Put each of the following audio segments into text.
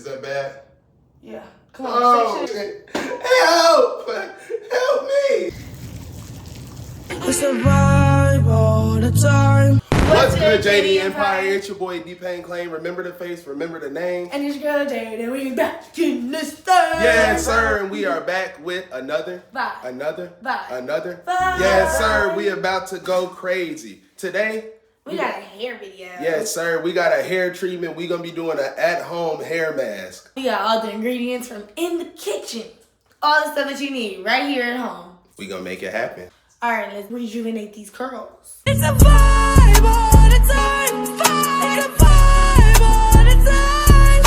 Is that bad? Yeah. Come on. Oh, help! Help me! We survive all the time. What's good, JD Empire? It's your boy D-Pain Claim. Remember the face, remember the name. And it's girl Jade, and we back in this thing. Yes, sir, and we are back with another. Vibe. Yes, sir, we about to go crazy. Today, we got a hair video. Yes, sir, we got a hair treatment. We gonna be doing an at-home hair mask. We got all the ingredients from in the kitchen. All the stuff that you need right here at home. We gonna make it happen. All right, let's rejuvenate these curls. It's a vibe all the time. It's a vibe all the time.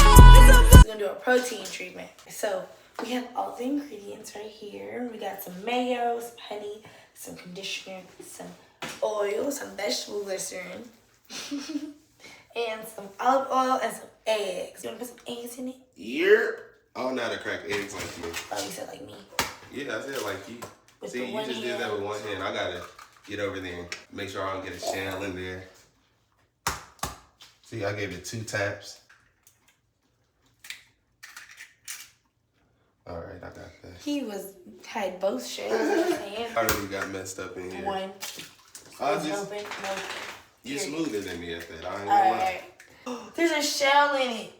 We're gonna do a protein treatment. So we have all the ingredients right here. We got some mayo, some honey, some conditioner, some oil, some vegetable glycerin, and some olive oil and some eggs. You wanna put some eggs in it? Yeah. I don't know how to crack eggs like you. Oh, you said like me. Yeah, I said like you. With See, the you one just did that with one hand. I gotta get over there and make sure I don't get a shell in there. See, I gave it 2 taps. All right, I got that. He had both shells in his hand. I really got messed up in here. One. I just, Open, open. you smoother than me at that. I ain't All gonna lie. right. There's a shell in it.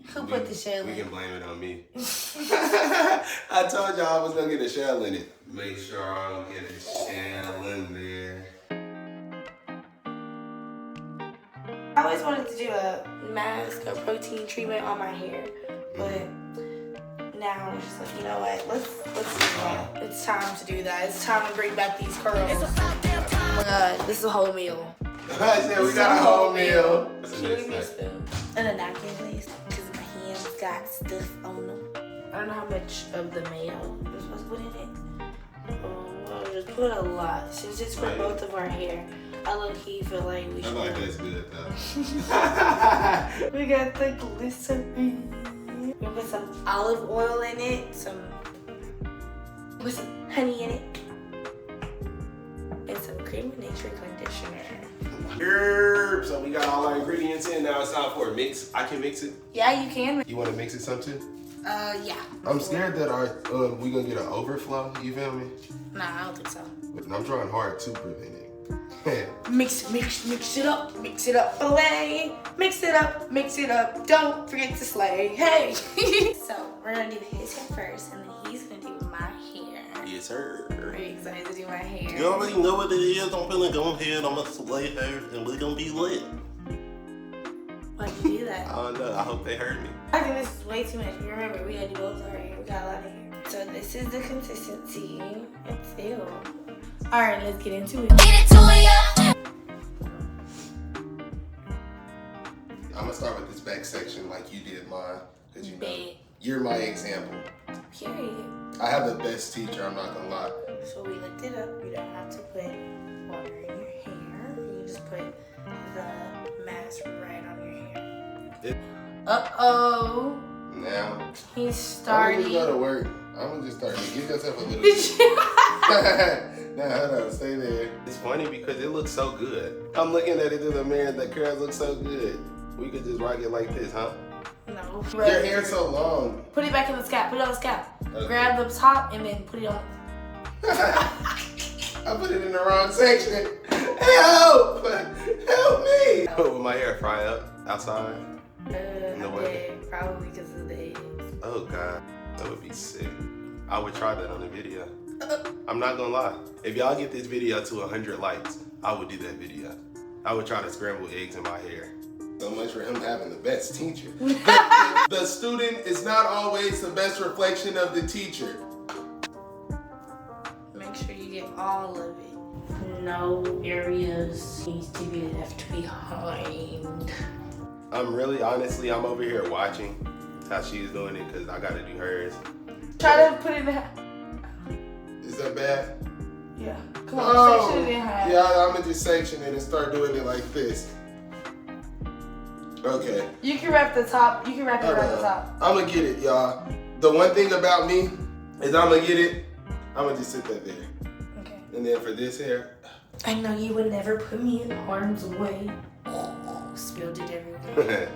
Who put the shell in? We can blame it on me. I told y'all I was gonna get a shell in it. Make sure I don't get a shell in there. I always wanted to do a mask, a protein treatment on my hair, but now I'm just like, you know what? Let's do that. It's time to do that. It's time to bring back these curls. Oh my God, this is a whole meal. I said we got a whole meal. Can you give me a spoon? And a napkin, please, because my hands got stuff on them. I don't know how much of the mayo we're supposed to put in it. Well, just put a lot, since it's for both of our hair. I low-key feel like we should. I like that's good though. We got the glycerin. We put some olive oil in it, with some honey in it, and some cream of nature conditioner. So we got all our ingredients in. Now it's time for a mix. I can mix it. Yeah, you can. You want to mix it some too? Yeah. I'm scared that we gonna get an overflow. You feel me? Nah, I don't think so. But I'm trying hard to prevent it. Mix it up, away. Mix it up. Don't forget to slay. Hey. So we're gonna do his hair first, and then he's gonna do my hair. Yes, sir. Very excited to do my hair. You already know what it is. I'm finna go ahead. I'm gonna slay her, and we're gonna be lit. Why'd you do that? I don't know. I hope they heard me. I think this is way too much. You remember, we had to do both our hair. We got a lot of hair. So this is the consistency. It's ew. All right, let's get into it. Get it to ya. I'm gonna start with this back section like you did mine, because you know Big. you're my example. Period. I have the best teacher. I'm not gonna lie. So we looked it up. You don't have to put water in your hair. You just put the mask right on your hair. Uh-oh. Now He's I'm starting. gonna go to work. I'm gonna just start. Give yourself a little. Now hold on, stay there. It's funny because it looks so good. I'm looking at it through the mirror. The curls look so good. We could just rock it like this, huh? No. Your hair's so long. Put it back in the scalp. Put it on the scalp. Okay. Grab the top and then put it on. I put it in the wrong section. Help! Help me! Will my hair fry up outside? No way. Yeah, probably because of the eggs. Oh God, that would be sick. I would try that on the video. I'm not gonna lie. If y'all get this video to 100 likes, I would do that video. I would try to scramble eggs in my hair. So much for him having the best teacher. The student is not always the best reflection of the teacher. Make sure you get all of it. No areas needs to be left behind. I'm over here watching how she's doing it because I gotta do hers. Try to put it in half. Is that bad? Yeah. Come on, section it in half. Yeah, I'm gonna just section it and start doing it like this. Okay. You can wrap the top. You can wrap it around the top. I'm gonna get it, y'all. The one thing about me is I'm gonna get it. I'm gonna just sit that there. Okay. And then for this hair. I know you would never put me in harm's way. Spilled it everywhere.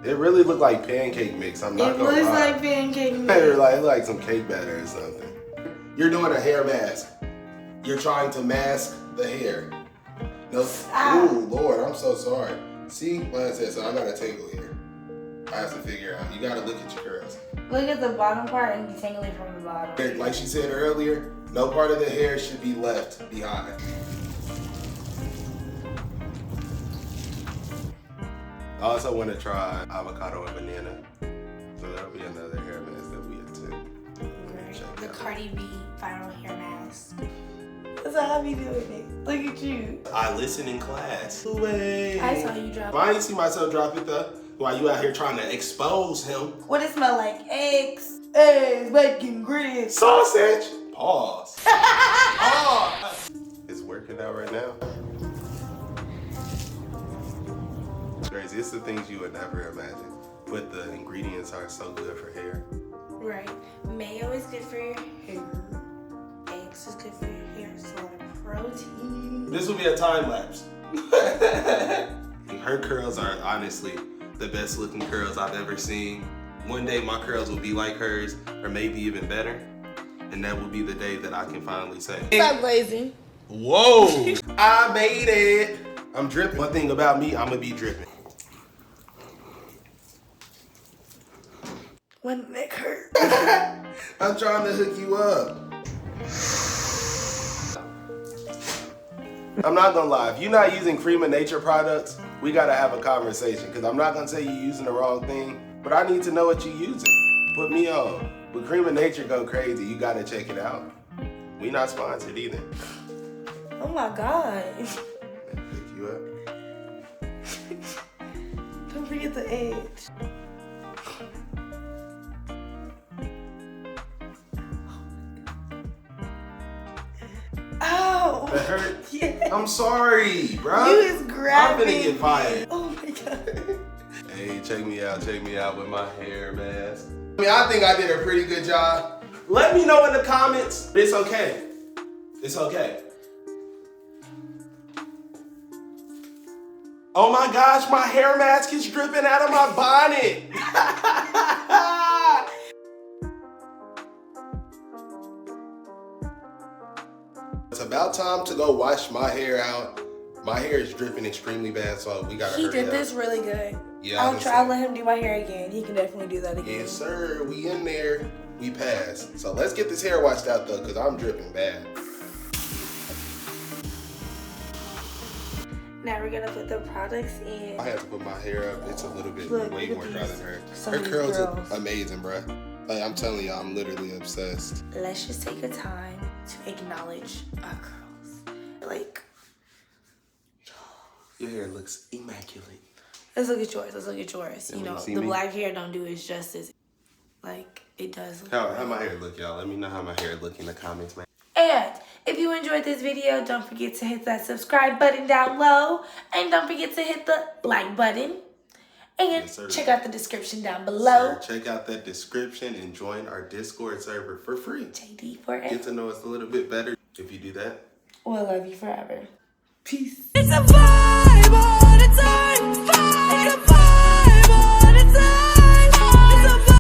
It really looked like pancake mix. I'm not It gonna looks lie. like pancake It mix. like some cake batter or something. You're doing a hair mask. You're trying to mask the hair. No. Ooh, Lord, I'm so sorry. See, like I said, so I got a tangle here. I have to figure out. You gotta look at your curls. Look at the bottom part and detangle it from the bottom. Like she said earlier, no part of the hair should be left behind. I also want to try avocado and banana. So that'll be another hair mask that we attempt. Check The out. Cardi B viral hair mask. That's how I be doing it. Look at you. I listen in class. Wait. I saw you drop I it. didn't see myself drop it though. While you out here trying to expose him. What it smell like? Eggs. Eggs, bacon, grits. Sausage. Pause. Pause. It's working out right now. It's crazy. It's the things you would never imagine. But the ingredients are so good for hair. Right. Mayo is good for your hair. Eggs is good for your hair. It's a lot of protein. This will be a time lapse. Her curls are honestly the best looking curls I've ever seen. One day my curls will be like hers, or maybe even better. And that will be the day that I can finally say, Stop glazing. whoa, I made it. I'm dripping. One thing about me, I'm gonna be dripping. When neck hurt. I'm trying to hook you up. I'm not gonna lie, if you're not using Cream of Nature products, we gotta have a conversation. Cause I'm not gonna say you're using the wrong thing, but I need to know what you're using. Put me on. When Cream of Nature go crazy, you gotta check it out. We not sponsored either. Oh my God. Hook you up. Don't forget the edge. Ow. That hurt? Yeah. I'm sorry, bro. You is grabbing I'm gonna get fired. Oh my God. Hey, check me out with my hair mask. I mean, I think I did a pretty good job. Let me know in the comments. It's okay. It's okay. Oh my gosh, my hair mask is dripping out of my bonnet. It's about time to go wash my hair out. My hair is dripping extremely bad, so we gotta He hurry did up. this really good. Yeah, I'll try to let him do my hair again. He can definitely do that again. Yes, sir. We in there. We passed. So let's get this hair washed out though, because I'm dripping bad. Now we're gonna put the products in. I had to put my hair up. It's a little bit Look, way look more at dry these. than her. So Her many curls are curls. amazing, bruh. Like, I'm telling you, I'm literally obsessed. Let's just take a time to acknowledge our curls. Like, Your hair looks immaculate. let's look at yours. Let's look at yours. Yeah, You when know, you see the me? black hair don't do it justice. Like, it does. How my hair look, y'all? Let me know how my hair look in the comments, man. And if you enjoyed this video, don't forget to hit that subscribe button down low. And don't forget to hit the like button. And Yes, sir. check out the description down below. So check out that description and join our Discord server for free. JD forever. Get to know us a little bit better if you do that. We'll love you forever. Peace. It's a vibe.